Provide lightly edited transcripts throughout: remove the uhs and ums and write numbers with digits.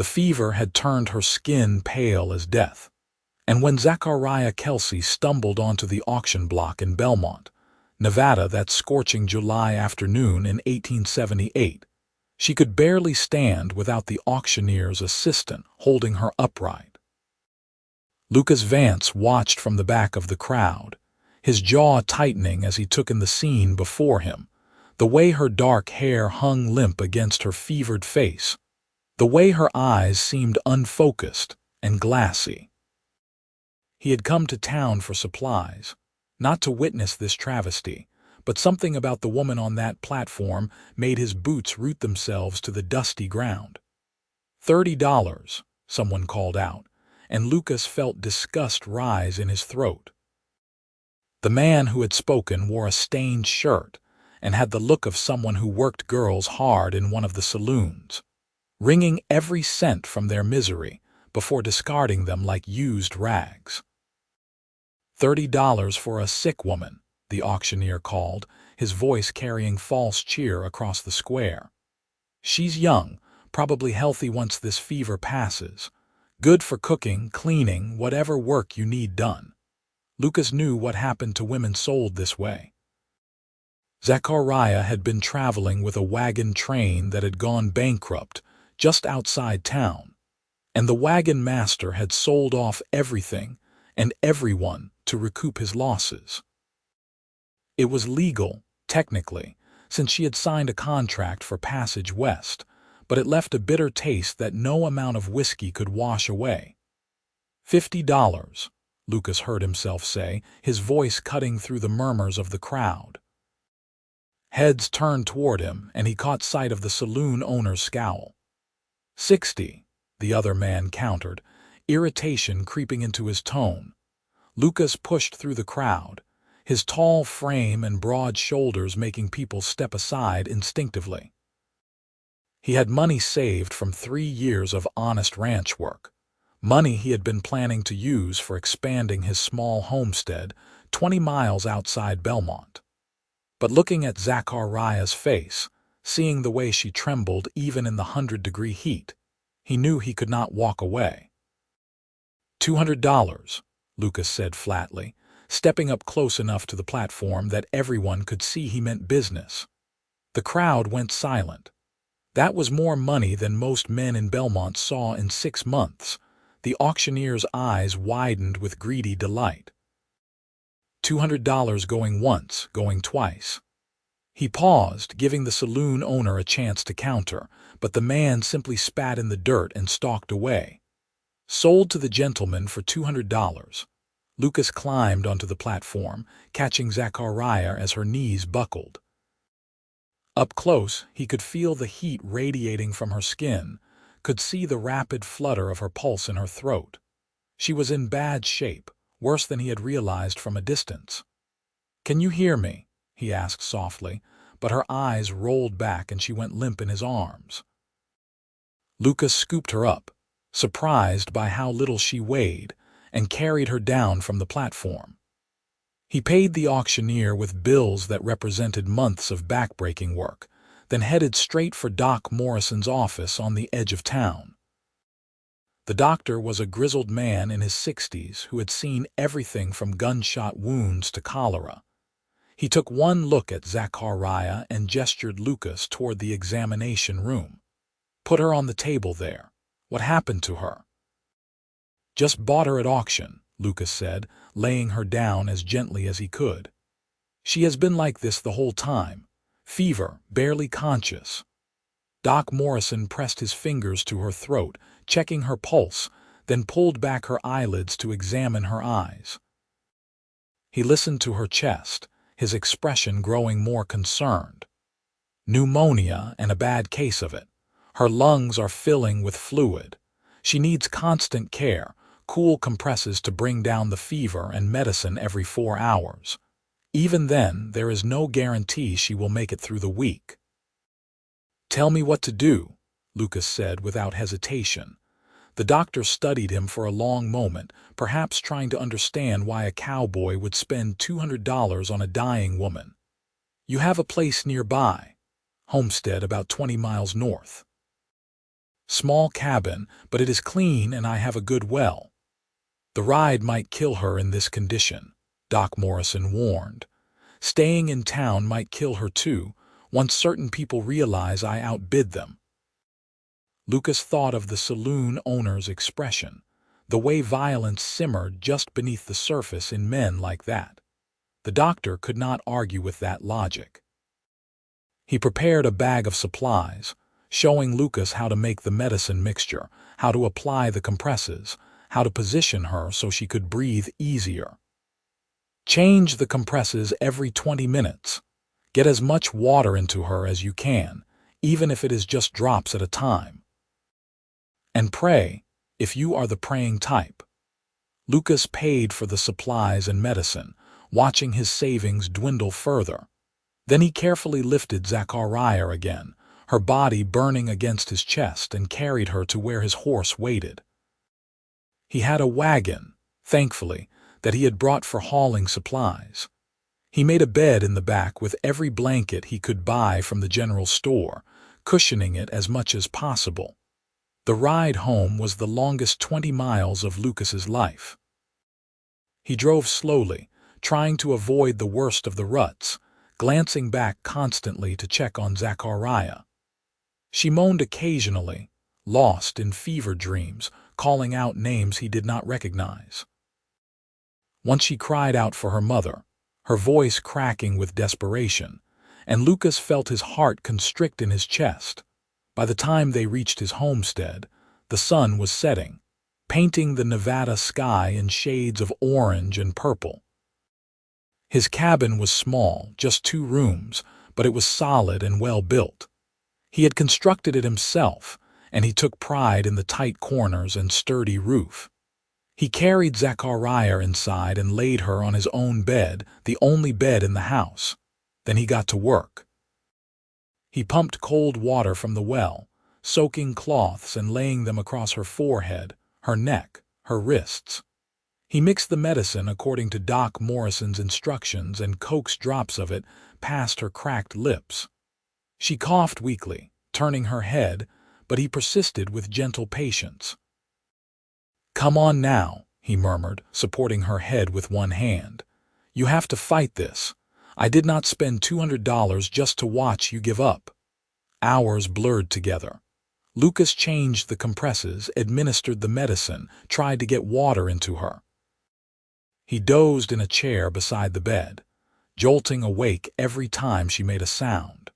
The fever had turned her skin pale as death. And when Zachariah Kelsey stumbled onto the auction block in Belmont, Nevada, that scorching July afternoon in 1878, she could barely stand without the auctioneer's assistant holding her upright. Lucas Vance watched from the back of the crowd, his jaw tightening as he took in the scene before him, the way her dark hair hung limp against her fevered face, the way her eyes seemed unfocused and glassy. He had come to town for supplies, not to witness this travesty, but something about the woman on that platform made his boots root themselves to the dusty ground. $30, someone called out, and Lucas felt disgust rise in his throat. The man who had spoken wore a stained shirt and had the look of someone who worked girls hard in one of the saloons, wringing every cent from their misery before discarding them like used rags. $30 for a sick woman, the auctioneer called, his voice carrying false cheer across the square. She's young, probably healthy once this fever passes, good for cooking, cleaning, whatever work you need done. Lucas knew what happened to women sold this way. Zachariah had been traveling with a wagon train that had gone bankrupt just outside town, and the wagon master had sold off everything and everyone to recoup his losses. It was legal, technically, since she had signed a contract for passage west, but it left a bitter taste that no amount of whiskey could wash away. $50, Lucas heard himself say, his voice cutting through the murmurs of the crowd. Heads turned toward him, and he caught sight of the saloon owner's scowl. $60, the other man countered, irritation creeping into his tone. Lucas pushed through the crowd, his tall frame and broad shoulders making people step aside instinctively. He had money saved from 3 years of honest ranch work, money he had been planning to use for expanding his small homestead 20 miles outside Belmont. But looking at Zachariah's face, seeing the way she trembled even in the 100-degree heat, he knew he could not walk away. $200, Lucas said flatly, stepping up close enough to the platform that everyone could see he meant business. The crowd went silent. That was more money than most men in Belmont saw in 6 months. The auctioneer's eyes widened with greedy delight. $200 going once, going twice. He paused, giving the saloon owner a chance to counter, but the man simply spat in the dirt and stalked away. Sold to the gentleman for $200. Lucas climbed onto the platform, catching Zachariah as her knees buckled. Up close, he could feel the heat radiating from her skin, could see the rapid flutter of her pulse in her throat. She was in bad shape, worse than he had realized from a distance. "Can you hear me?" he asked softly, but her eyes rolled back and she went limp in his arms. Lucas scooped her up, surprised by how little she weighed, and carried her down from the platform. He paid the auctioneer with bills that represented months of backbreaking work, then headed straight for Doc Morrison's office on the edge of town. The doctor was a grizzled man in his 60s who had seen everything from gunshot wounds to cholera. He took one look at Zachariah and gestured Lucas toward the examination room. "Put her on the table there. What happened to her?" "Just bought her at auction," Lucas said, laying her down as gently as he could. "She has been like this the whole time. Fever, barely conscious." Doc Morrison pressed his fingers to her throat, checking her pulse, then pulled back her eyelids to examine her eyes. He listened to her chest, his expression growing more concerned. "Pneumonia and a bad case of it. Her lungs are filling with fluid. She needs constant care, cool compresses to bring down the fever and medicine every 4 hours. Even then, there is no guarantee she will make it through the week." "Tell me what to do," Lucas said without hesitation. The doctor studied him for a long moment, perhaps trying to understand why a cowboy would spend $200 on a dying woman. "You have a place nearby. Homestead about 20 miles north." Small cabin, but it is clean and I have a good well. The ride might kill her in this condition, Doc Morrison warned. Staying in town might kill her too, once certain people realize I outbid them. Lucas thought of the saloon owner's expression, the way violence simmered just beneath the surface in men like that. The doctor could not argue with that logic. He prepared a bag of supplies, showing Lucas how to make the medicine mixture, how to apply the compresses, how to position her so she could breathe easier. Change the compresses every 20 minutes. Get as much water into her as you can, even if it is just drops at a time. And pray, if you are the praying type. Lucas paid for the supplies and medicine, watching his savings dwindle further. Then he carefully lifted Zachariah again, her body burning against his chest, and carried her to where his horse waited. He had a wagon, thankfully, that he had brought for hauling supplies. He made a bed in the back with every blanket he could buy from the general store, cushioning it as much as possible. The ride home was the longest 20 miles of Lucas's life. He drove slowly, trying to avoid the worst of the ruts, glancing back constantly to check on Zachariah. She moaned occasionally, lost in fever dreams, calling out names he did not recognize. Once she cried out for her mother, her voice cracking with desperation, and Lucas felt his heart constrict in his chest. By the time they reached his homestead, the sun was setting, painting the Nevada sky in shades of orange and purple. His cabin was small, just 2 rooms, but it was solid and well built. He had constructed it himself, and he took pride in the tight corners and sturdy roof. He carried Zachariah inside and laid her on his own bed, the only bed in the house. Then he got to work. He pumped cold water from the well, soaking cloths and laying them across her forehead, her neck, her wrists. He mixed the medicine according to Doc Morrison's instructions and coaxed drops of it past her cracked lips. She coughed weakly, turning her head, but he persisted with gentle patience. "Come on now," he murmured, supporting her head with one hand. "You have to fight this. I did not spend $200 just to watch you give up." Hours blurred together. Lucas changed the compresses, administered the medicine, tried to get water into her. He dozed in a chair beside the bed, jolting awake every time she made a sound.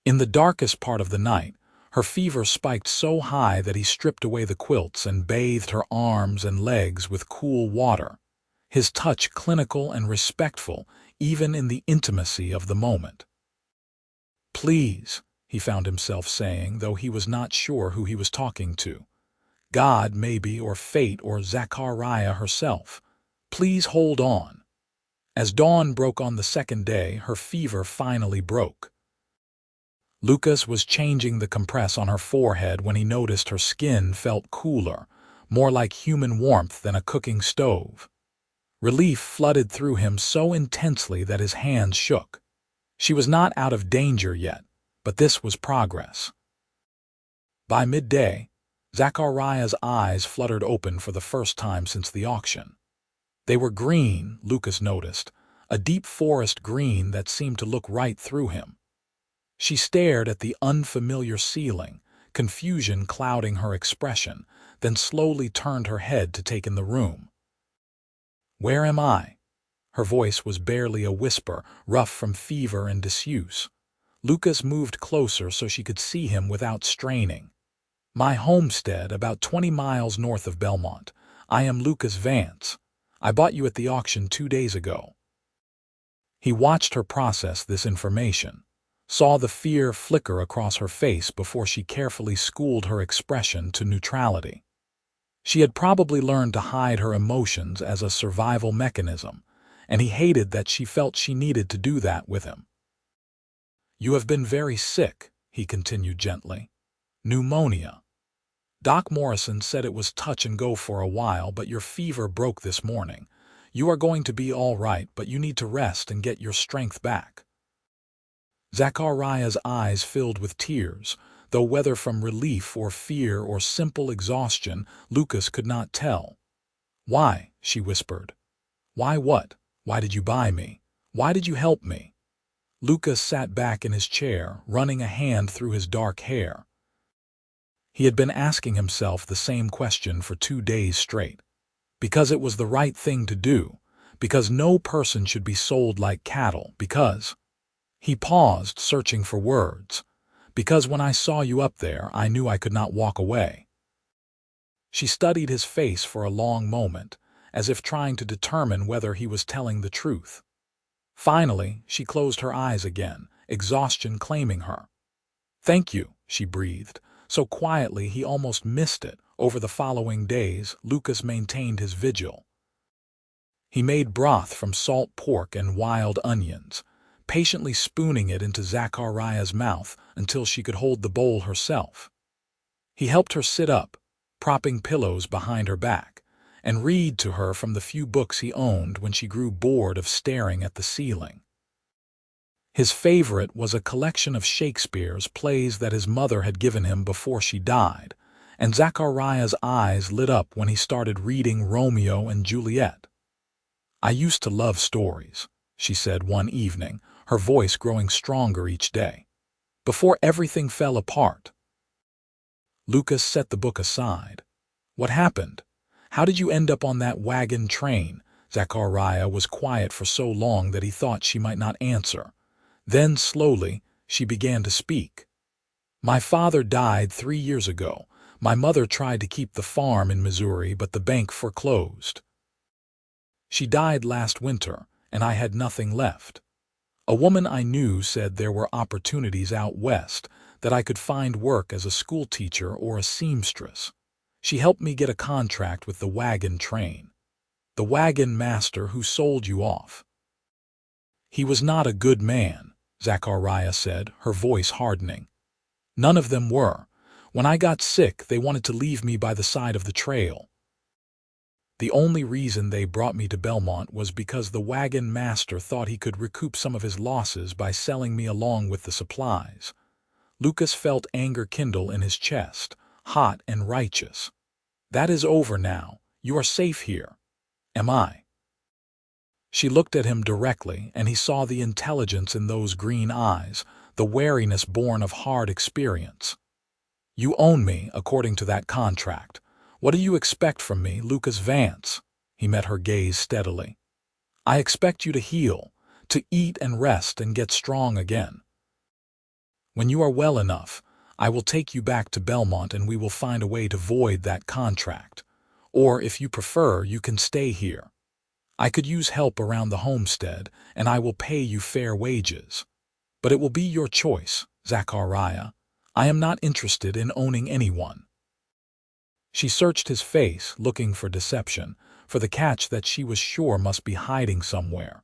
In the darkest part of the night, her fever spiked so high that he stripped away the quilts and bathed her arms and legs with cool water, his touch clinical and respectful even in the intimacy of the moment. "Please," he found himself saying, though he was not sure who he was talking to. God, maybe, or fate, or Zachariah herself. "Please hold on." As dawn broke on the second day, her fever finally broke. Lucas was changing the compress on her forehead when he noticed her skin felt cooler, more like human warmth than a cooking stove. Relief flooded through him so intensely that his hands shook. She was not out of danger yet, but this was progress. By midday, Zachariah's eyes fluttered open for the first time since the auction. They were green, Lucas noticed, a deep forest green that seemed to look right through him. She stared at the unfamiliar ceiling, confusion clouding her expression, then slowly turned her head to take in the room. "Where am I?" Her voice was barely a whisper, rough from fever and disuse. Lucas moved closer so she could see him without straining. "My homestead, about 20 miles north of Belmont. I am Lucas Vance. I bought you at the auction 2 days ago." He watched her process this information, saw the fear flicker across her face before she carefully schooled her expression to neutrality. She had probably learned to hide her emotions as a survival mechanism, and he hated that she felt she needed to do that with him. "You have been very sick," he continued gently. "Pneumonia. Doc Morrison said it was touch and go for a while, but your fever broke this morning. You are going to be all right, but you need to rest and get your strength back." Zachariah's eyes filled with tears, though whether from relief or fear or simple exhaustion, Lucas could not tell. "Why?" she whispered. "Why what? Why did you buy me? Why did you help me?" Lucas sat back in his chair, running a hand through his dark hair. He had been asking himself the same question for 2 days straight. Because it was the right thing to do. Because no person should be sold like cattle. Because... He paused, searching for words. "Because when I saw you up there, I knew I could not walk away." She studied his face for a long moment, as if trying to determine whether he was telling the truth. Finally, she closed her eyes again, exhaustion claiming her. "Thank you," she breathed, so quietly he almost missed it. Over the following days, Lucas maintained his vigil. He made broth from salt pork and wild onions, patiently spooning it into Zachariah's mouth until she could hold the bowl herself. He helped her sit up, propping pillows behind her back, and read to her from the few books he owned when she grew bored of staring at the ceiling. His favorite was a collection of Shakespeare's plays that his mother had given him before she died, and Zachariah's eyes lit up when he started reading Romeo and Juliet. "I used to love stories," she said one evening, her voice growing stronger each day. "Before everything fell apart." Lucas set the book aside. "What happened? How did you end up on that wagon train?" Zachariah was quiet for so long that he thought she might not answer. Then, slowly, she began to speak. "My father died 3 years ago. My mother tried to keep the farm in Missouri, but the bank foreclosed. She died last winter, and I had nothing left. A woman I knew said there were opportunities out west, that I could find work as a school teacher or a seamstress. She helped me get a contract with the wagon train. The wagon master who sold you off. He was not a good man," Zachariah said, her voice hardening. "None of them were. When I got sick, they wanted to leave me by the side of the trail. The only reason they brought me to Belmont was because the wagon master thought he could recoup some of his losses by selling me along with the supplies." Lucas felt anger kindle in his chest, hot and righteous. "That is over now. You are safe here. Am I?" She looked at him directly, and he saw the intelligence in those green eyes, the wariness born of hard experience. "You own me, according to that contract. What do you expect from me, Lucas Vance?" He met her gaze steadily. "I expect you to heal, to eat and rest and get strong again. When you are well enough, I will take you back to Belmont and we will find a way to void that contract. Or, if you prefer, you can stay here. I could use help around the homestead, and I will pay you fair wages. But it will be your choice, Zachariah. I am not interested in owning anyone." She searched his face, looking for deception, for the catch that she was sure must be hiding somewhere.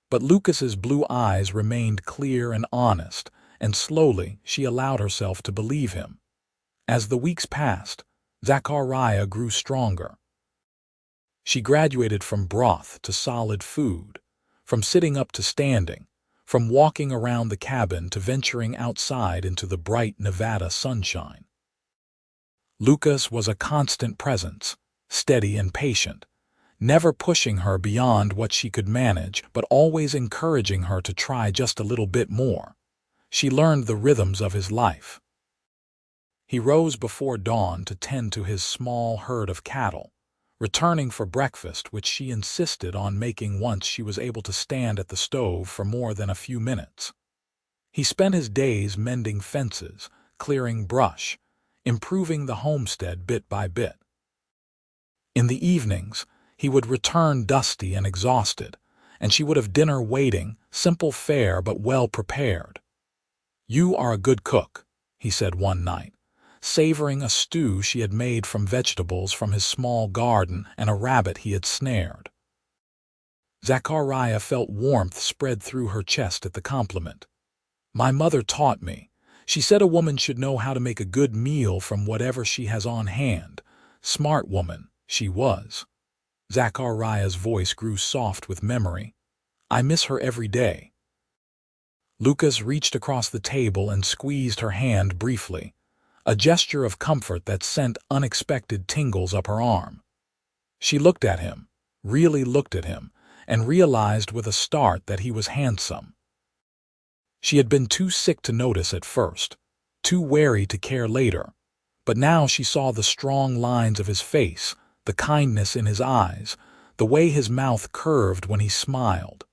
But Lucas's blue eyes remained clear and honest, and slowly she allowed herself to believe him. As the weeks passed, Zachariah grew stronger. She graduated from broth to solid food, from sitting up to standing, from walking around the cabin to venturing outside into the bright Nevada sunshine. Lucas was a constant presence, steady and patient, never pushing her beyond what she could manage, but always encouraging her to try just a little bit more. She learned the rhythms of his life. He rose before dawn to tend to his small herd of cattle, returning for breakfast, which she insisted on making once she was able to stand at the stove for more than a few minutes. He spent his days mending fences, clearing brush, improving the homestead bit by bit. In the evenings, he would return dusty and exhausted, and she would have dinner waiting, simple fare but well prepared. "You are a good cook," he said one night, savoring a stew she had made from vegetables from his small garden and a rabbit he had snared. Zachariah felt warmth spread through her chest at the compliment. "My mother taught me. She said a woman should know how to make a good meal from whatever she has on hand. Smart woman, she was." Zachariah's voice grew soft with memory. "I miss her every day." Lucas reached across the table and squeezed her hand briefly. a gesture of comfort that sent unexpected tingles up her arm. She looked at him, really looked at him, and realized with a start that he was handsome. She had been too sick to notice at first, too wary to care later, but now she saw the strong lines of his face, the kindness in his eyes, the way his mouth curved when he smiled.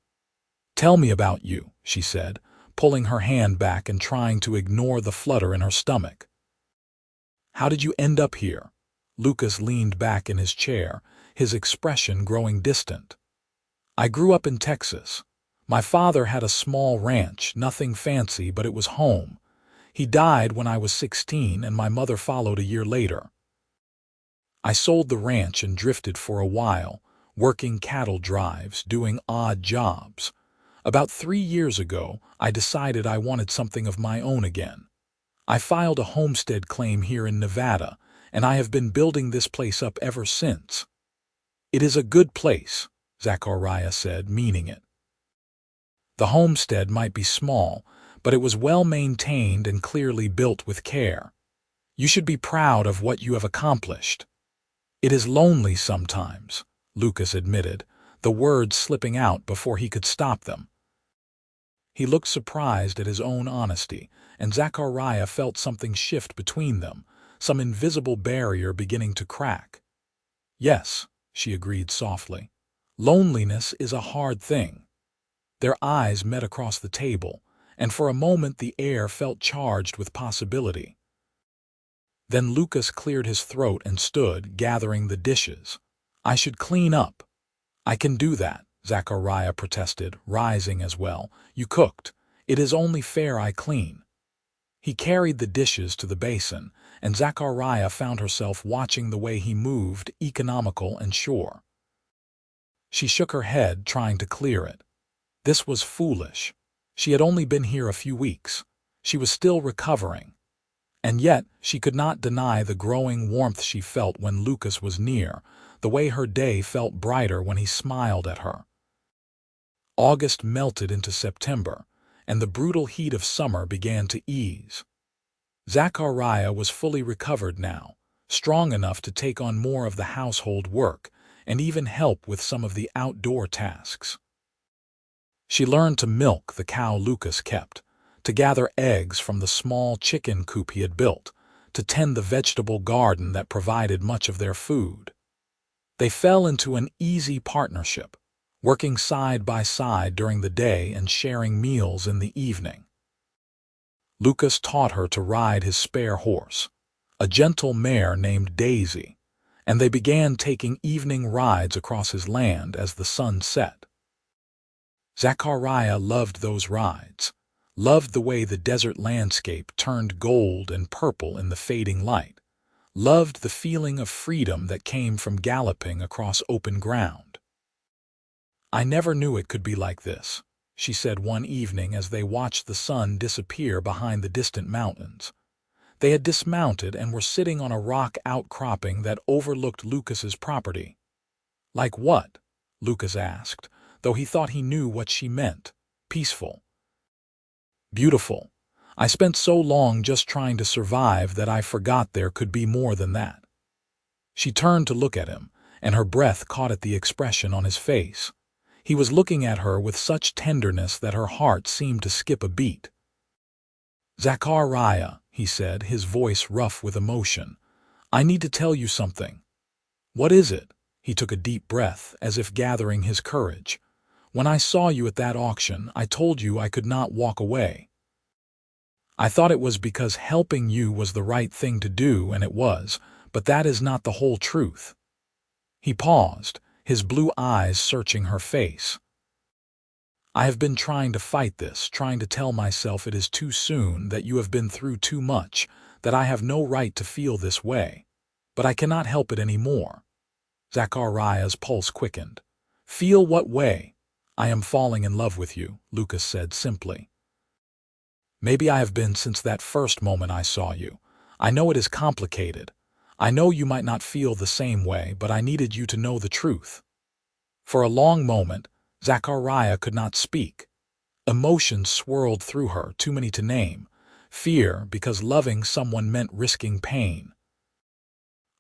"Tell me about you," she said, pulling her hand back and trying to ignore the flutter in her stomach. "How did you end up here?" Lucas leaned back in his chair, his expression growing distant. "I grew up in Texas. My father had a small ranch, nothing fancy, but it was home. He died when I was 16 and my mother followed a year later. I sold the ranch and drifted for a while, working cattle drives, doing odd jobs. About 3 years ago, I decided I wanted something of my own again. I filed a homestead claim here in Nevada, and I have been building this place up ever since." "It is a good place," Zachariah said, meaning it. The homestead might be small, but it was well maintained and clearly built with care. "You should be proud of what you have accomplished." "It is lonely sometimes," Lucas admitted, the words slipping out before he could stop them. He looked surprised at his own honesty, and Zachariah felt something shift between them, some invisible barrier beginning to crack. "Yes," she agreed softly. "Loneliness is a hard thing." Their eyes met across the table, and for a moment the air felt charged with possibility. Then Lucas cleared his throat and stood, gathering the dishes. "I should clean up." "I can do that," Zachariah protested, rising as well. "You cooked. It is only fair I clean." He carried the dishes to the basin, and Zachariah found herself watching the way he moved, economical and sure. She shook her head, trying to clear it. This was foolish. She had only been here a few weeks. She was still recovering. And yet she could not deny the growing warmth she felt when Lucas was near, the way her day felt brighter when he smiled at her. August melted into September, and the brutal heat of summer began to ease. Zachariah was fully recovered now, strong enough to take on more of the household work and even help with some of the outdoor tasks. She learned to milk the cow Lucas kept, to gather eggs from the small chicken coop he had built, to tend the vegetable garden that provided much of their food. They fell into an easy partnership, working side by side during the day and sharing meals in the evening. Lucas taught her to ride his spare horse, a gentle mare named Daisy, and they began taking evening rides across his land as the sun set. Zachariah loved those rides, loved the way the desert landscape turned gold and purple in the fading light, loved the feeling of freedom that came from galloping across open ground. "I never knew it could be like this," she said one evening as they watched the sun disappear behind the distant mountains. They had dismounted and were sitting on a rock outcropping that overlooked Lucas's property. "Like what?" Lucas asked, though he thought he knew what she meant. "Peaceful." "Beautiful. I spent so long just trying to survive that I forgot there could be more than that." She turned to look at him, and her breath caught at the expression on his face. He was looking at her with such tenderness that her heart seemed to skip a beat. "Zachariah," he said, his voice rough with emotion, "I need to tell you something." "What is it?" He took a deep breath, as if gathering his courage. "When I saw you at that auction, I told you I could not walk away. I thought it was because helping you was the right thing to do, and it was, but that is not the whole truth." He paused, his blue eyes searching her face. "I have been trying to fight this, trying to tell myself it is too soon, that you have been through too much, that I have no right to feel this way. But I cannot help it any more." Zachariah's pulse quickened. "Feel what way?" "I am falling in love with you," Lucas said simply. "Maybe I have been since that first moment I saw you. I know it is complicated. I know you might not feel the same way, but I needed you to know the truth." For a long moment, Zachariah could not speak. Emotions swirled through her, too many to name. Fear, because loving someone meant risking pain.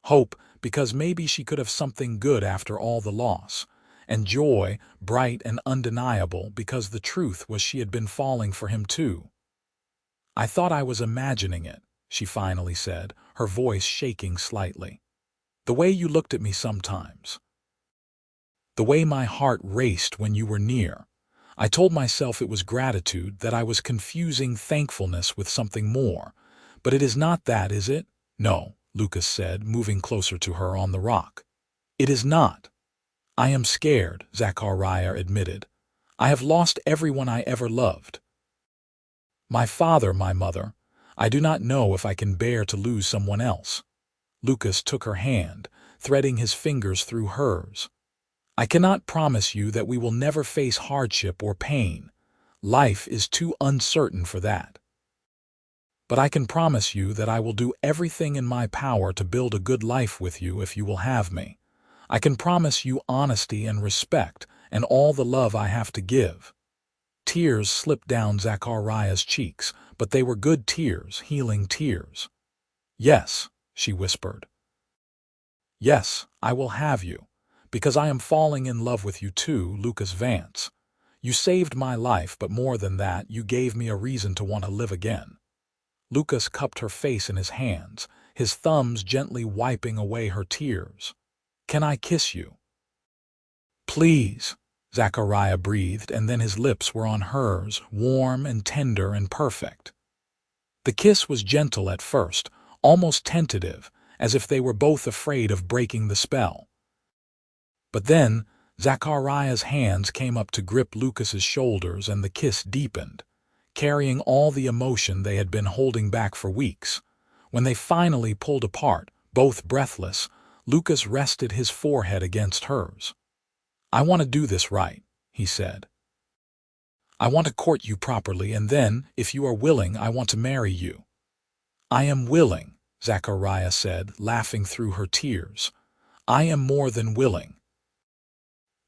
Hope, because maybe she could have something good after all the loss. And joy, bright and undeniable, because the truth was she had been falling for him too. "I thought I was imagining it," she finally said, her voice shaking slightly. "The way you looked at me sometimes. The way my heart raced when you were near. I told myself it was gratitude, that I was confusing thankfulness with something more. But it is not that, is it?" "No," Lucas said, moving closer to her on the rock. "It is not." "I am scared," Zachariah admitted. "I have lost everyone I ever loved. My father, my mother. I do not know if I can bear to lose someone else." Lucas took her hand, threading his fingers through hers. "I cannot promise you that we will never face hardship or pain. Life is too uncertain for that. But I can promise you that I will do everything in my power to build a good life with you if you will have me. I can promise you honesty and respect and all the love I have to give." Tears slipped down Zachariah's cheeks, but they were good tears, healing tears. "Yes," she whispered. "Yes, I will have you. Because I am falling in love with you too, Lucas Vance. You saved my life, but more than that, you gave me a reason to want to live again." Lucas cupped her face in his hands, his thumbs gently wiping away her tears. "Can I kiss you?" "Please," Zachariah breathed, and then his lips were on hers, warm and tender and perfect. The kiss was gentle at first, almost tentative, as if they were both afraid of breaking the spell. But then, Zachariah's hands came up to grip Lucas's shoulders and the kiss deepened, carrying all the emotion they had been holding back for weeks. When they finally pulled apart, both breathless, Lucas rested his forehead against hers. "I want to do this right," he said. "I want to court you properly, and then, if you are willing, I want to marry you." "I am willing," Zachariah said, laughing through her tears. "I am more than willing."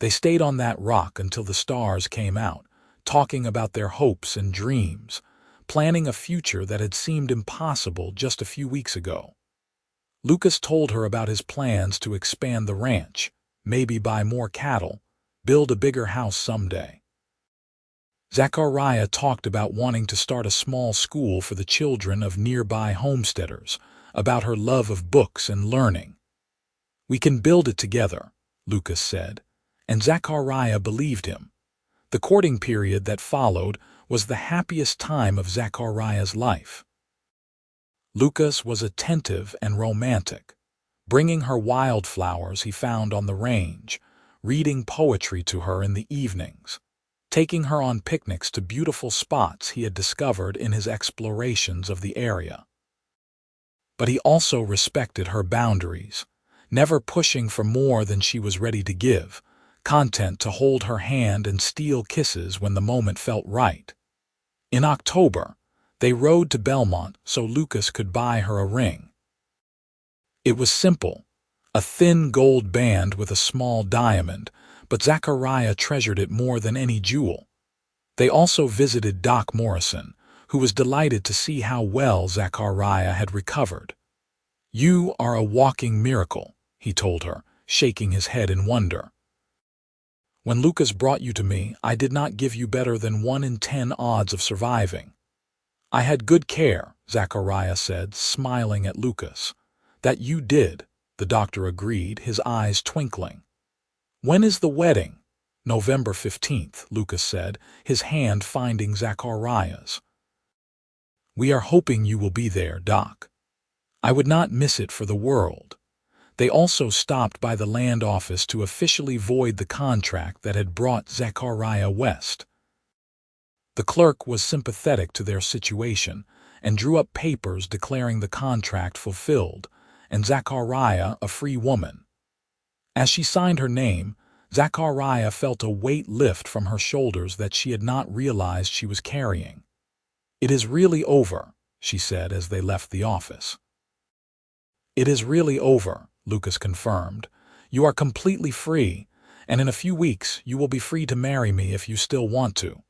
They stayed on that rock until the stars came out, talking about their hopes and dreams, planning a future that had seemed impossible just a few weeks ago. Lucas told her about his plans to expand the ranch, maybe buy more cattle, build a bigger house someday. Zachariah talked about wanting to start a small school for the children of nearby homesteaders, about her love of books and learning. "We can build it together," Lucas said, and Zachariah believed him. The courting period that followed was the happiest time of Zachariah's life. Lucas was attentive and romantic, bringing her wildflowers he found on the range, reading poetry to her in the evenings, taking her on picnics to beautiful spots he had discovered in his explorations of the area. But he also respected her boundaries, never pushing for more than she was ready to give, content to hold her hand and steal kisses when the moment felt right. In October, they rode to Belmont so Lucas could buy her a ring. It was simple, a thin gold band with a small diamond, but Zachariah treasured it more than any jewel. They also visited Doc Morrison, who was delighted to see how well Zachariah had recovered. "You are a walking miracle," he told her, shaking his head in wonder. "When Lucas brought you to me, I did not give you better than 1 in 10 odds of surviving." "I had good care," Zachariah said, smiling at Lucas. "That you did," the doctor agreed, his eyes twinkling. "When is the wedding?" "November 15th, Lucas said, his hand finding Zachariah's. "We are hoping you will be there, Doc. I would not miss it for the world." They also stopped by the land office to officially void the contract that had brought Zachariah west. The clerk was sympathetic to their situation and drew up papers declaring the contract fulfilled, and Zachariah a free woman. As she signed her name, Zachariah felt a weight lift from her shoulders that she had not realized she was carrying. "It is really over," she said as they left the office. "It is really over," Lucas confirmed. "You are completely free, and in a few weeks you will be free to marry me if you still want to."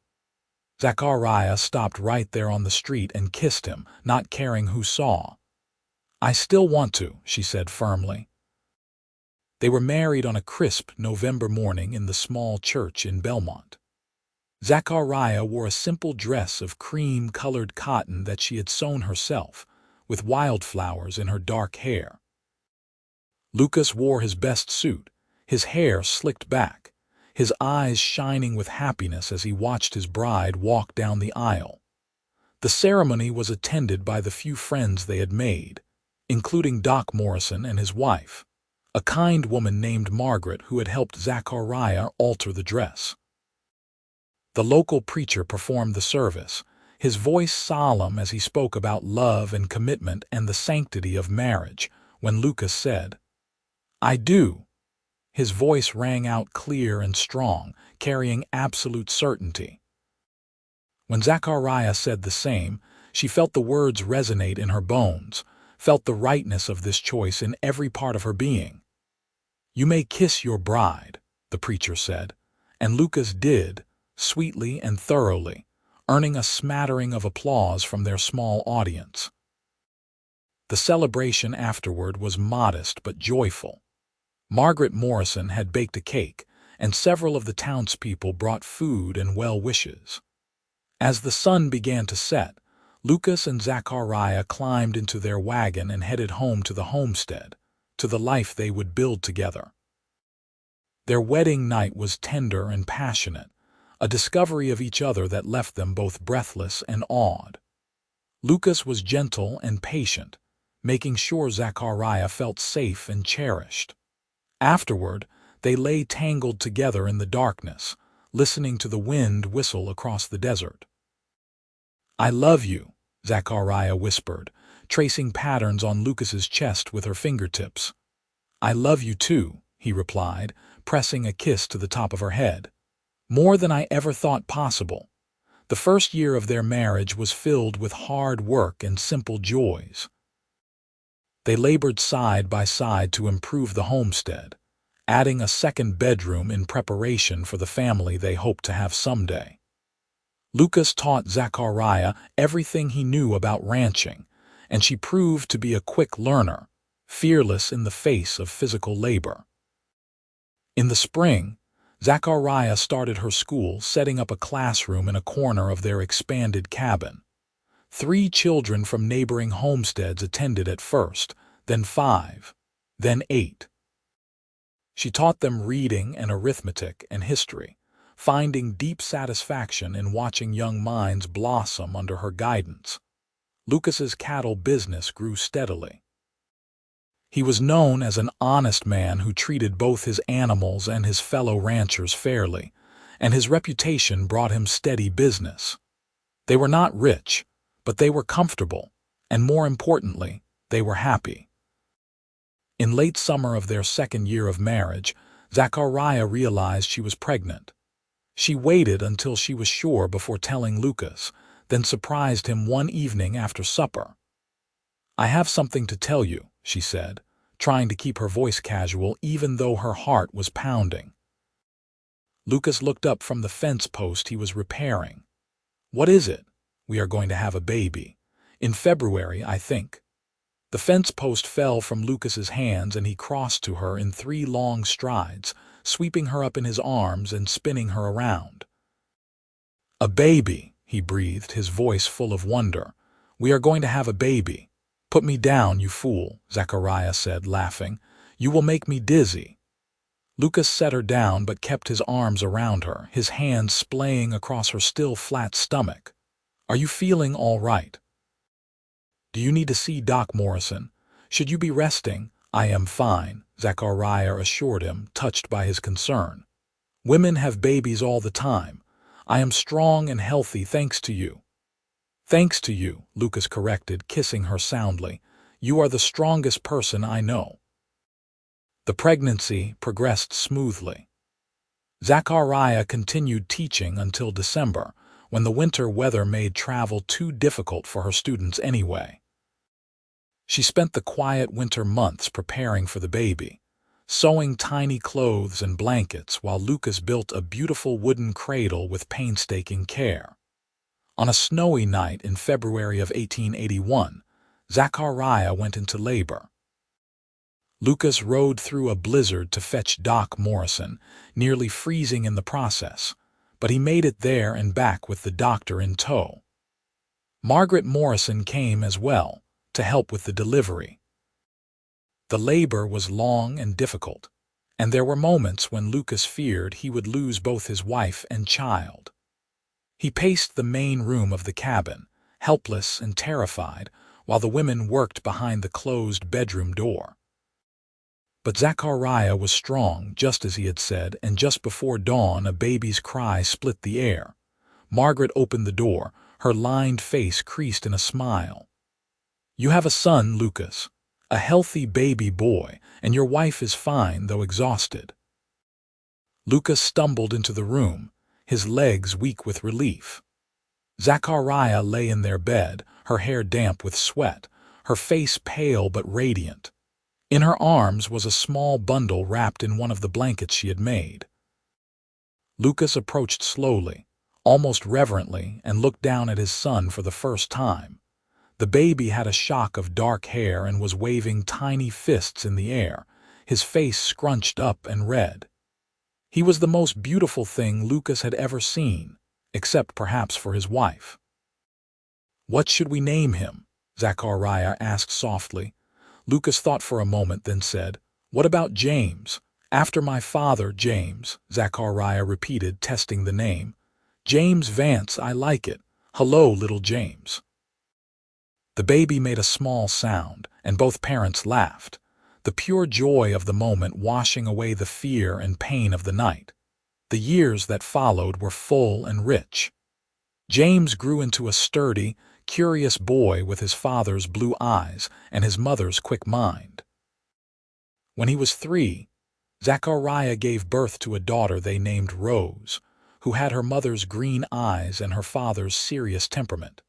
Zachariah stopped right there on the street and kissed him, not caring who saw. "I still want to," she said firmly. They were married on a crisp November morning in the small church in Belmont. Zachariah wore a simple dress of cream-colored cotton that she had sewn herself, with wildflowers in her dark hair. Lucas wore his best suit, his hair slicked back, his eyes shining with happiness as he watched his bride walk down the aisle. The ceremony was attended by the few friends they had made, including Doc Morrison and his wife, a kind woman named Margaret who had helped Zachariah alter the dress. The local preacher performed the service, his voice solemn as he spoke about love and commitment and the sanctity of marriage, when Lucas said, "I do." His voice rang out clear and strong, carrying absolute certainty. When Zachariah said the same, she felt the words resonate in her bones, felt the rightness of this choice in every part of her being. "You may kiss your bride," the preacher said, and Lucas did, sweetly and thoroughly, earning a smattering of applause from their small audience. The celebration afterward was modest but joyful. Margaret Morrison had baked a cake, and several of the townspeople brought food and well wishes. As the sun began to set, Lucas and Zachariah climbed into their wagon and headed home to the homestead, to the life they would build together. Their wedding night was tender and passionate, a discovery of each other that left them both breathless and awed. Lucas was gentle and patient, making sure Zachariah felt safe and cherished. Afterward, they lay tangled together in the darkness, listening to the wind whistle across the desert. "I love you," Zachariah whispered, tracing patterns on Lucas's chest with her fingertips. "I love you too," he replied, pressing a kiss to the top of her head. "More than I ever thought possible." The first year of their marriage was filled with hard work and simple joys. They labored side by side to improve the homestead, adding a second bedroom in preparation for the family they hoped to have someday. Lucas taught Zachariah everything he knew about ranching, and she proved to be a quick learner, fearless in the face of physical labor. In the spring, Zachariah started her school, setting up a classroom in a corner of their expanded cabin. 3 children from neighboring homesteads attended at first, then 5, then 8. She taught them reading and arithmetic and history, finding deep satisfaction in watching young minds blossom under her guidance. Lucas's cattle business grew steadily. He was known as an honest man who treated both his animals and his fellow ranchers fairly, and his reputation brought him steady business. They were not rich, but they were comfortable, and more importantly, they were happy. In late summer of their second year of marriage, Zachariah realized she was pregnant. She waited until she was sure before telling Lucas, then surprised him one evening after supper. "I have something to tell you," she said, trying to keep her voice casual even though her heart was pounding. Lucas looked up from the fence post he was repairing. "What is it?" "We are going to have a baby. In February, I think." The fence post fell from Lucas's hands and he crossed to her in 3 long strides, sweeping her up in his arms and spinning her around. "A baby," he breathed, his voice full of wonder. "We are going to have a baby." "Put me down, you fool," Zachariah said, laughing. "You will make me dizzy." Lucas set her down but kept his arms around her, his hands splaying across her still flat stomach. "Are you feeling all right? Do you need to see Doc Morrison? Should you be resting?" "I am fine," Zachariah assured him, touched by his concern. "Women have babies all the time. I am strong and healthy thanks to you." "Thanks to you," Lucas corrected, kissing her soundly. "You are the strongest person I know." The pregnancy progressed smoothly. Zachariah continued teaching until December, when the winter weather made travel too difficult for her students anyway. She spent the quiet winter months preparing for the baby, sewing tiny clothes and blankets while Lucas built a beautiful wooden cradle with painstaking care. On a snowy night in February of 1881, Zachariah went into labor. Lucas rode through a blizzard to fetch Doc Morrison, nearly freezing in the process, but he made it there and back with the doctor in tow. Margaret Morrison came as well, to help with the delivery. The labor was long and difficult, and there were moments when Lucas feared he would lose both his wife and child. He paced the main room of the cabin, helpless and terrified, while the women worked behind the closed bedroom door. But Zachariah was strong, just as he had said, and just before dawn a baby's cry split the air. Margaret opened the door, her lined face creased in a smile. "You have a son, Lucas, a healthy baby boy, and your wife is fine, though exhausted." Lucas stumbled into the room, his legs weak with relief. Zachariah lay in their bed, her hair damp with sweat, her face pale but radiant. In her arms was a small bundle wrapped in one of the blankets she had made. Lucas approached slowly, almost reverently, and looked down at his son for the first time. The baby had a shock of dark hair and was waving tiny fists in the air, his face scrunched up and red. He was the most beautiful thing Lucas had ever seen, except perhaps for his wife. "What should we name him?" Zachariah asked softly. Lucas thought for a moment, then said, "What about James?" "After my father, James," Zachariah repeated, testing the name. "James Vance, I like it. Hello, little James." The baby made a small sound, and both parents laughed, the pure joy of the moment washing away the fear and pain of the night. The years that followed were full and rich. James grew into a sturdy, curious boy with his father's blue eyes and his mother's quick mind. When he was 3, Zachariah gave birth to a daughter they named Rose, who had her mother's green eyes and her father's serious temperament.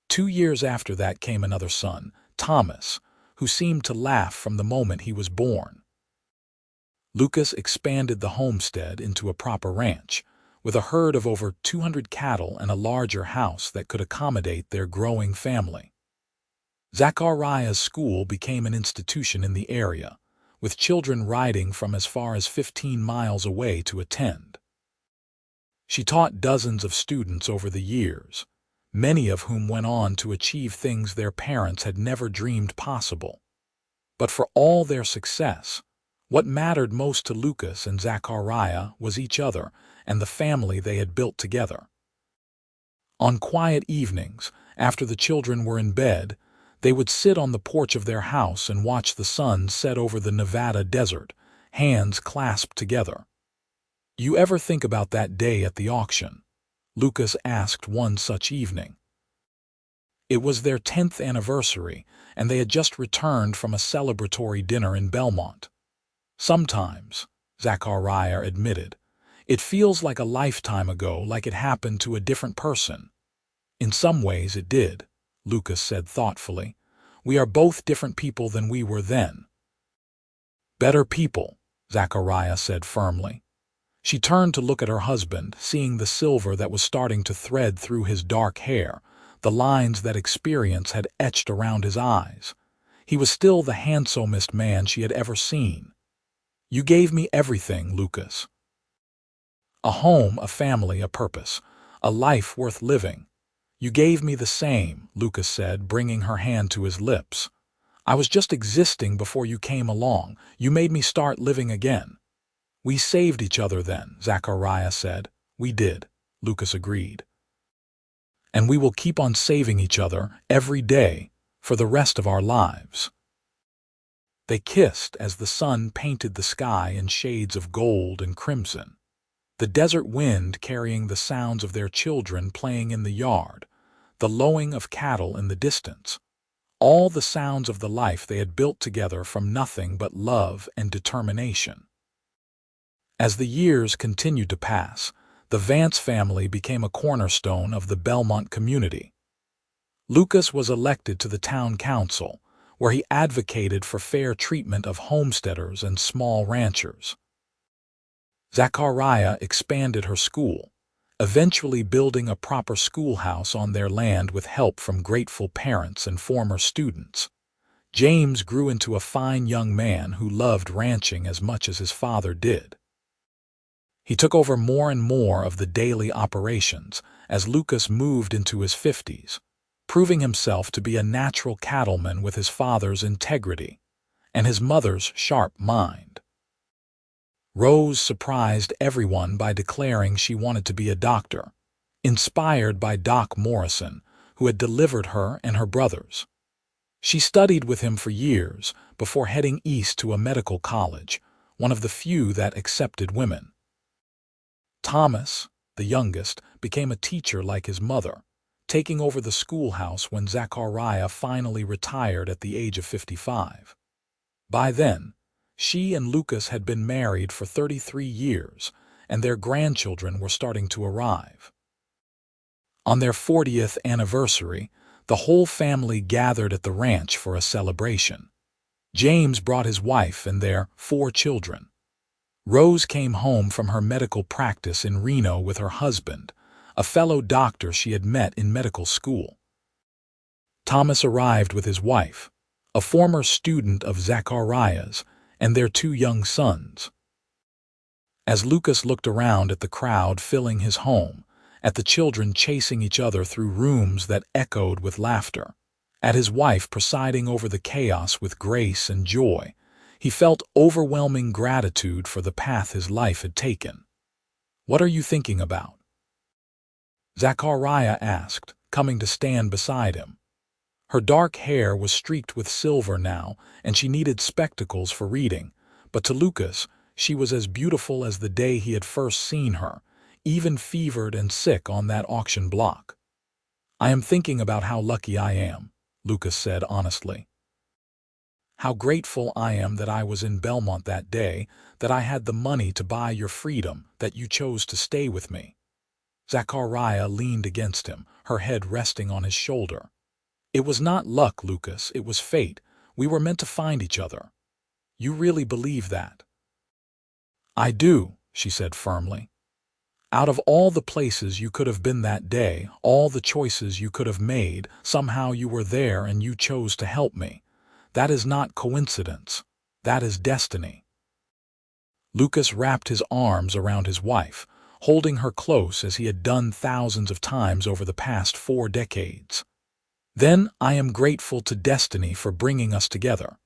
2 years after that came another son, Thomas, who seemed to laugh from the moment he was born. Lucas expanded the homestead into a proper ranch, with a herd of over 200 cattle and a larger house that could accommodate their growing family. Zachariah's school became an institution in the area, with children riding from as far as 15 miles away to attend. She taught dozens of students over the years, many of whom went on to achieve things their parents had never dreamed possible. But for all their success, what mattered most to Lucas and Zachariah was each other and the family they had built together. On quiet evenings, after the children were in bed, they would sit on the porch of their house and watch the sun set over the Nevada desert, hands clasped together. "You ever think about that day at the auction?" Lucas asked one such evening. It was their 10th anniversary, and they had just returned from a celebratory dinner in Belmont. "Sometimes," Zachariah admitted, "it feels like a lifetime ago, like it happened to a different person." "In some ways it did," Lucas said thoughtfully. "We are both different people than we were then." "Better people," Zachariah said firmly. She turned to look at her husband, seeing the silver that was starting to thread through his dark hair, the lines that experience had etched around his eyes. He was still the handsomest man she had ever seen. "You gave me everything, Lucas. A home, a family, a purpose, a life worth living. You gave me the same," Lucas said, bringing her hand to his lips. "I was just existing before you came along. You made me start living again." "We saved each other then," Zachariah said. "We did," Lucas agreed. "And we will keep on saving each other every day for the rest of our lives." They kissed as the sun painted the sky in shades of gold and crimson, the desert wind carrying the sounds of their children playing in the yard, the lowing of cattle in the distance, all the sounds of the life they had built together from nothing but love and determination. As the years continued to pass, the Vance family became a cornerstone of the Belmont community. Lucas was elected to the town council, where he advocated for fair treatment of homesteaders and small ranchers. Zachariah expanded her school, eventually building a proper schoolhouse on their land with help from grateful parents and former students. James grew into a fine young man who loved ranching as much as his father did. He took over more and more of the daily operations as Lucas moved into his 50s, proving himself to be a natural cattleman with his father's integrity and his mother's sharp mind. Rose surprised everyone by declaring she wanted to be a doctor, inspired by Doc Morrison, who had delivered her and her brothers. She studied with him for years before heading east to a medical college, one of the few that accepted women. Thomas, the youngest, became a teacher like his mother, taking over the schoolhouse when Zachariah finally retired at the age of 55. By then, she and Lucas had been married for 33 years, and their grandchildren were starting to arrive. On their 40th anniversary, the whole family gathered at the ranch for a celebration. James brought his wife and their 4 children. Rose came home from her medical practice in Reno with her husband, a fellow doctor she had met in medical school. Thomas arrived with his wife, a former student of Zachariah's, and their 2 young sons. As Lucas looked around at the crowd filling his home, at the children chasing each other through rooms that echoed with laughter, at his wife presiding over the chaos with grace and joy, he felt overwhelming gratitude for the path his life had taken. "What are you thinking about?" Zachariah asked, coming to stand beside him. Her dark hair was streaked with silver now, and she needed spectacles for reading, but to Lucas, she was as beautiful as the day he had first seen her, even fevered and sick on that auction block. "I am thinking about how lucky I am," Lucas said honestly. "How grateful I am that I was in Belmont that day, that I had the money to buy your freedom, that you chose to stay with me." Zachariah leaned against him, her head resting on his shoulder. "It was not luck, Lucas, it was fate. We were meant to find each other. You really believe that?" "I do," she said firmly. "Out of all the places you could have been that day, all the choices you could have made, somehow you were there and you chose to help me. That is not coincidence. That is destiny." Lucas wrapped his arms around his wife, holding her close as he had done thousands of times over the past 4 decades. "Then I am grateful to destiny for bringing us together."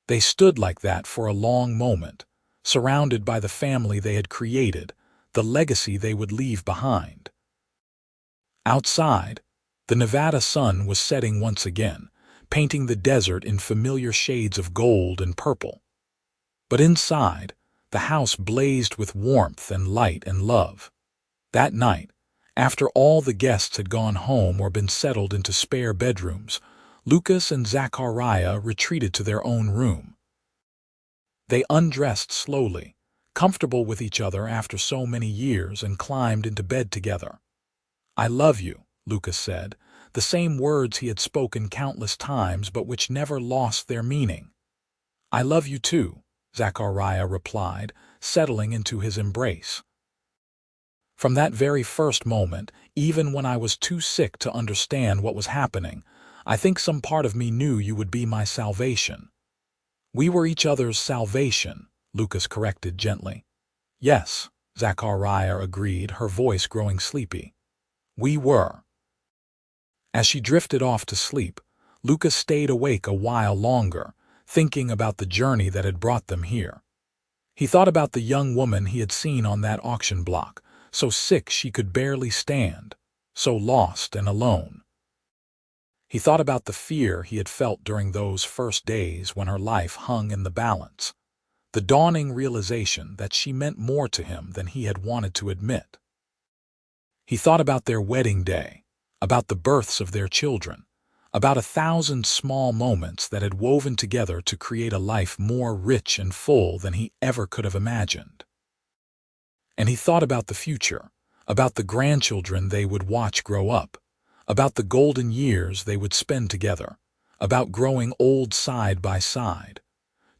They stood like that for a long moment, surrounded by the family they had created, the legacy they would leave behind. Outside, the Nevada sun was setting once again, painting the desert in familiar shades of gold and purple. But inside, the house blazed with warmth and light and love. That night, after all the guests had gone home or been settled into spare bedrooms, Lucas and Zachariah retreated to their own room. They undressed slowly, comfortable with each other after so many years, and climbed into bed together. "I love you," Lucas said, the same words he had spoken countless times but which never lost their meaning. "I love you too," Zachariah replied, settling into his embrace. "From that very first moment, even when I was too sick to understand what was happening, I think some part of me knew you would be my salvation." "We were each other's salvation," Lucas corrected gently. "Yes," Zachariah agreed, her voice growing sleepy. "We were." As she drifted off to sleep, Lucas stayed awake a while longer, thinking about the journey that had brought them here. He thought about the young woman he had seen on that auction block, so sick she could barely stand, so lost and alone. He thought about the fear he had felt during those first days when her life hung in the balance, the dawning realization that she meant more to him than he had wanted to admit. He thought about their wedding day, about the births of their children, about 1,000 small moments that had woven together to create a life more rich and full than he ever could have imagined. And he thought about the future, about the grandchildren they would watch grow up, about the golden years they would spend together, about growing old side by side.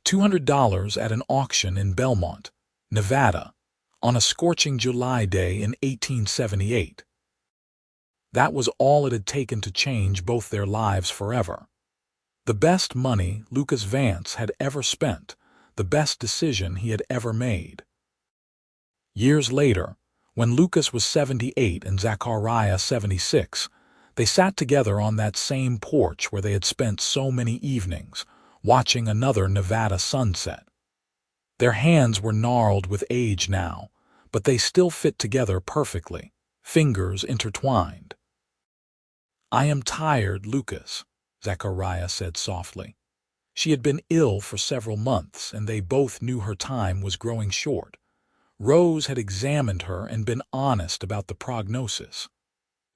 $200 at an auction in Belmont, Nevada, on a scorching July day in 1878. That was all it had taken to change both their lives forever. The best money Lucas Vance had ever spent, the best decision he had ever made. Years later, when Lucas was 78 and Zachariah 76, they sat together on that same porch where they had spent so many evenings, watching another Nevada sunset. Their hands were gnarled with age now, but they still fit together perfectly, fingers intertwined. "I am tired, Lucas," Zachariah said softly. She had been ill for several months, and they both knew her time was growing short. Rose had examined her and been honest about the prognosis.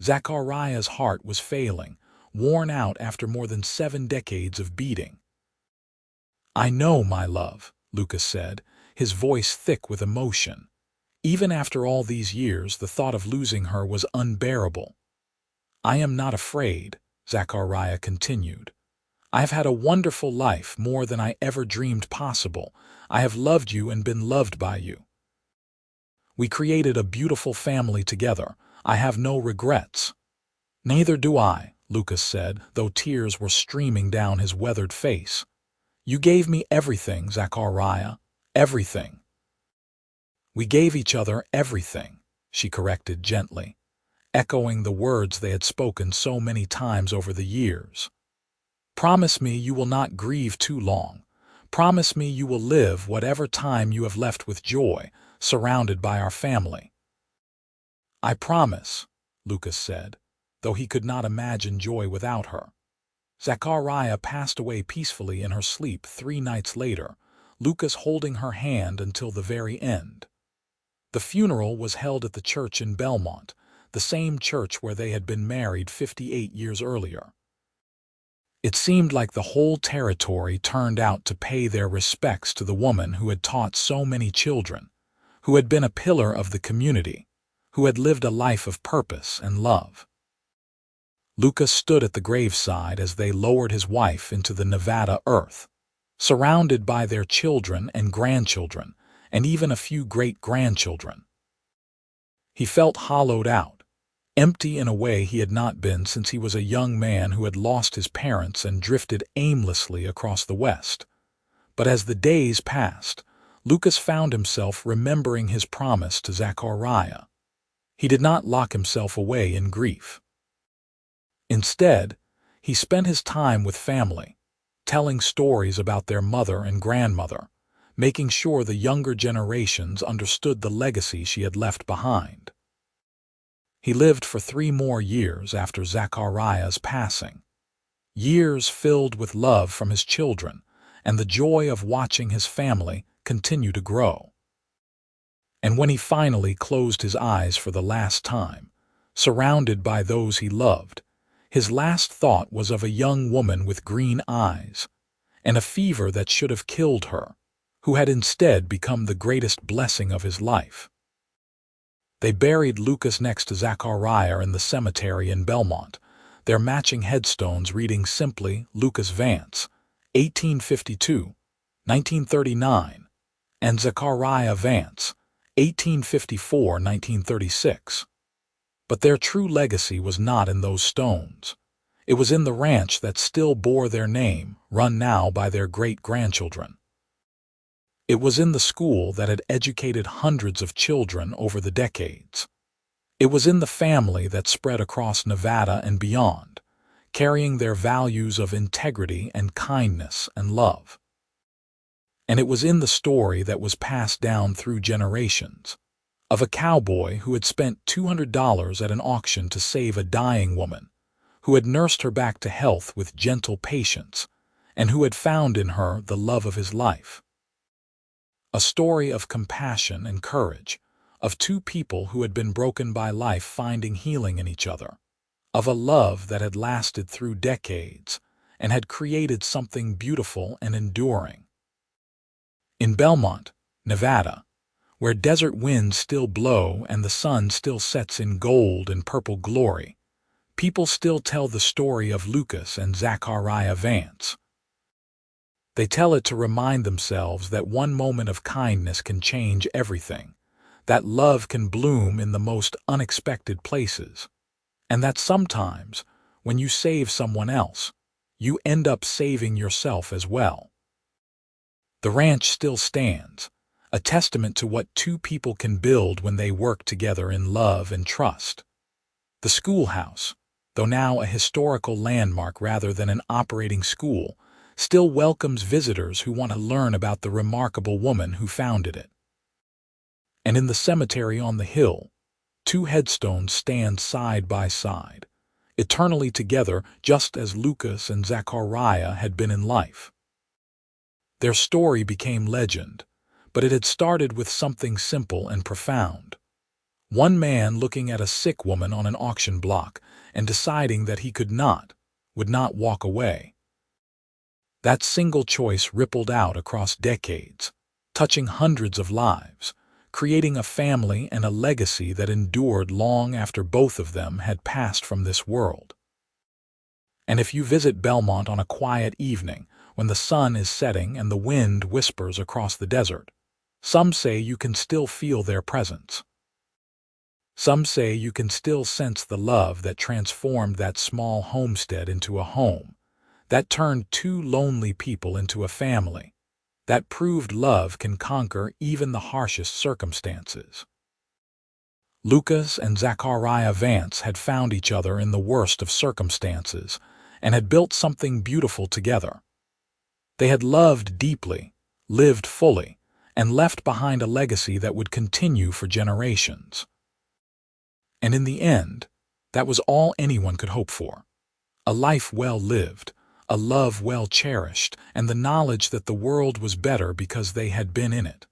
Zachariah's heart was failing, worn out after more than 7 decades of beating. "I know, my love," Lucas said, his voice thick with emotion. Even after all these years, the thought of losing her was unbearable. "I am not afraid," Zachariah continued. "I have had a wonderful life, more than I ever dreamed possible. I have loved you and been loved by you. We created a beautiful family together. I have no regrets." "Neither do I," Lucas said, though tears were streaming down his weathered face. "You gave me everything, Zachariah, everything." "We gave each other everything," she corrected gently, echoing the words they had spoken so many times over the years. "Promise me you will not grieve too long. Promise me you will live whatever time you have left with joy, surrounded by our family." "I promise," Lucas said, though he could not imagine joy without her. Zachariah passed away peacefully in her sleep 3 nights later, Lucas holding her hand until the very end. The funeral was held at the church in Belmont, the same church where they had been married 58 years earlier. It seemed like the whole territory turned out to pay their respects to the woman who had taught so many children, who had been a pillar of the community, who had lived a life of purpose and love. Lucas stood at the graveside as they lowered his wife into the Nevada earth, surrounded by their children and grandchildren, and even a few great-grandchildren. He felt hollowed out, empty in a way he had not been since he was a young man who had lost his parents and drifted aimlessly across the West. But as the days passed, Lucas found himself remembering his promise to Zachariah. He did not lock himself away in grief. Instead, he spent his time with family, telling stories about their mother and grandmother, making sure the younger generations understood the legacy she had left behind. He lived for 3 more years after Zachariah's passing, years filled with love from his children and the joy of watching his family continue to grow. And when he finally closed his eyes for the last time, surrounded by those he loved, his last thought was of a young woman with green eyes and a fever that should have killed her, who had instead become the greatest blessing of his life. They buried Lucas next to Zachariah in the cemetery in Belmont, their matching headstones reading simply Lucas Vance, 1852, 1939, and Zachariah Vance, 1854-1936. But their true legacy was not in those stones. It was in the ranch that still bore their name, run now by their great-grandchildren. It was in the school that had educated hundreds of children over the decades. It was in the family that spread across Nevada and beyond, carrying their values of integrity and kindness and love. And it was in the story that was passed down through generations, of a cowboy who had spent $200 at an auction to save a dying woman, who had nursed her back to health with gentle patience, and who had found in her the love of his life. A story of compassion and courage, of 2 people who had been broken by life finding healing in each other, of a love that had lasted through decades and had created something beautiful and enduring. In Belmont, Nevada, where desert winds still blow and the sun still sets in gold and purple glory, people still tell the story of Lucas and Zachariah Vance. They tell it to remind themselves that one moment of kindness can change everything, that love can bloom in the most unexpected places, and that sometimes, when you save someone else, you end up saving yourself as well. The ranch still stands, a testament to what two people can build when they work together in love and trust. The schoolhouse, though now a historical landmark rather than an operating school, still welcomes visitors who want to learn about the remarkable woman who founded it. And in the cemetery on the hill, two headstones stand side by side, eternally together just as Lucas and Zachariah had been in life. Their story became legend, but it had started with something simple and profound. One man looking at a sick woman on an auction block and deciding that he would not walk away. That single choice rippled out across decades, touching hundreds of lives, creating a family and a legacy that endured long after both of them had passed from this world. And if you visit Belmont on a quiet evening, when the sun is setting and the wind whispers across the desert, some say you can still feel their presence. Some say you can still sense the love that transformed that small homestead into a home, that turned two lonely people into a family, that proved love can conquer even the harshest circumstances. Lucas and Zachariah Vance had found each other in the worst of circumstances and had built something beautiful together. They had loved deeply, lived fully, and left behind a legacy that would continue for generations. And in the end, that was all anyone could hope for. A life well lived, a love well cherished, and the knowledge that the world was better because they had been in it.